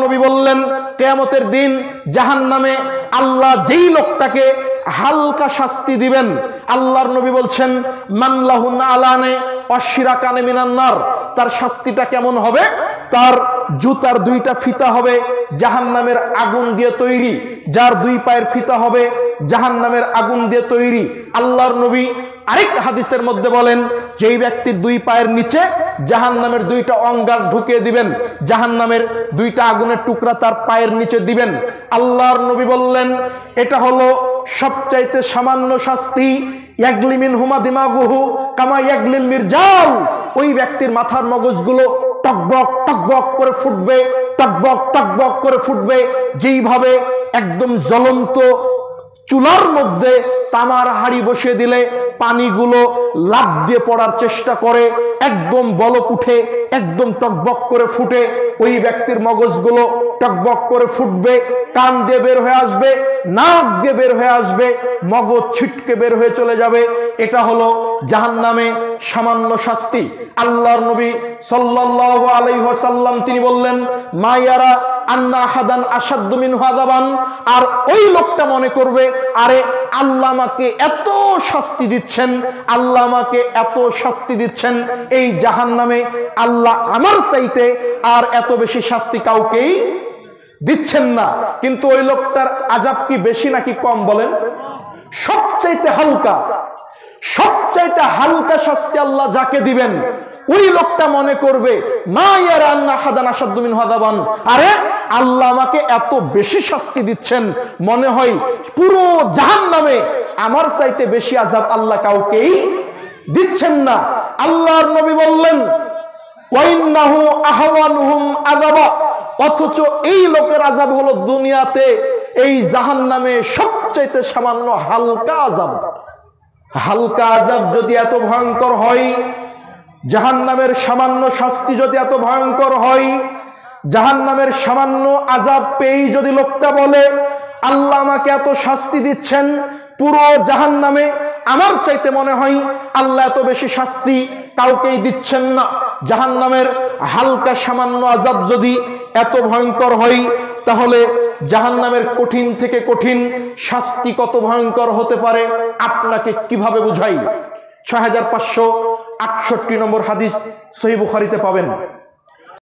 নবী বললেন কিয়ামতের দিন জাহান্নামে আল্লাহ যেই লোকটাকে হালকা শাস্তি দিবেন, আল্লাহর নবী বলছেন মান লাহু নালানে অশিরাকানে মিনান নার, তার শাস্তিটা কেমন হবে? তার জুতার দুইটা ফিতা হবে জাহান্নামের আগুন দিয়ে তৈরি, যার দুই পায়ের ফিতা হবে জাহান্নামের আগুন দিয়ে তৈরি। আল্লাহর নবী আরেক হাদিসের মধ্যে বলেন যেই ব্যক্তির দুই পায়ের নিচে জাহান্নামের দুইটা অঙ্গার ঢুকিয়ে দিবেন, জাহান্নামের দুইটা আগুনের টুকরা তার পায়ের নিচে দিবেন। আল্লাহর নবী বললেন এটা হলো সবচাইতে সামান্য শাস্তি। ইয়াগলি মিনহুমা দিমাগুহু কামা ইয়াগলিল মিরজাল, ওই ব্যক্তির মাথার মগজগুলো টকবক টকবক করে ফুটবে, টকবক টকবক করে ফুটবে, যেইভাবে একদম জ্বলন্ত চুলার মধ্যে তামার হাড়ি বসিয়ে দিলে পানিগুলো লাফ দিয়ে পড়ার চেষ্টা করে, একদম বলক উঠে একদম টকবক করে ফুটে, ওই ব্যক্তির মগজগুলো টকবক করে ফুটবে, কান দিয়ে বের হয়ে আসবে, নাক দিয়ে বের হয়ে আসবে, মগজ ছিটকে বের হয়ে চলে যাবে। এটা হলো জাহান্নামে সামান্য শাস্তি। আল্লাহর নবী সাল্লাল্লাহু আলাইহি ওয়াসাল্লাম তিনি বললেন মায়ারা আন্না আহাদান আসাদ্দু মিনহু আযাবান, আর ওই লোকটা মনে করবে আরে আল্লাহ আমাকে এত শাস্তি দিচ্ছেন, আল্লাহ আমাকে এত শাস্তি দিচ্ছেন এই জাহান্নামে, আল্লাহ আমার চাইতে আর এত বেশি শাস্তি কাউকেই দিচ্ছেন না। কিন্তু ওই লোকটার আযাব কি বেশি নাকি কম বলেন? সবচাইতে হালকা, সবচাইতে হালকা শাস্তি আল্লাহ যাকে দিবেন ওই লোকটা মনে করবে মা ইয়ারা আন্না আহাদান আসাদ্দু মিনহু আযাবান, আরে আল্লাহ আমাকে এত বেশি শাস্তি দিচ্ছেন, মনে হয় পুরো জাহান্নামে আমার চাইতে বেশি আযাব আল্লাহ কাউকেই দিচ্ছেন না। আল্লাহর নবী বললেন ওয়াইন্নাহু আহওয়ানুহুম আযাবা, অথচ এই লোকের আযাব হলো দুনিয়াতে এই জাহান্নামে সবচাইতে সামান্য হালকা আযাব। হালকা আযাব যদি এত ভয়ঙ্কর হয়, জাহান্নামের সামান্য শাস্তি যদি এত ভয়ঙ্কর হয়, জাহান্নামের সামান্য আযাব পেয়ে যদি লোকটা বলে আল্লাহ আমাকে এত শাস্তি দিচ্ছেন, পুরো জাহান্নামে আমার চাইতে মনে হয় আল্লাহ এত বেশি শাস্তি কাউকেই দিচ্ছেন না। জাহান্নামের হালকা সামান্য আযাব যদি এত ভয়ঙ্কর হয়, তাহলে জাহান্নামের কঠিন থেকে কঠিন শাস্তি কত ভয়ঙ্কর হতে পারে আপনাকে কিভাবে বুঝাই? 6568 নম্বর হাদিস সহিহ বুখারীতে পাবেন।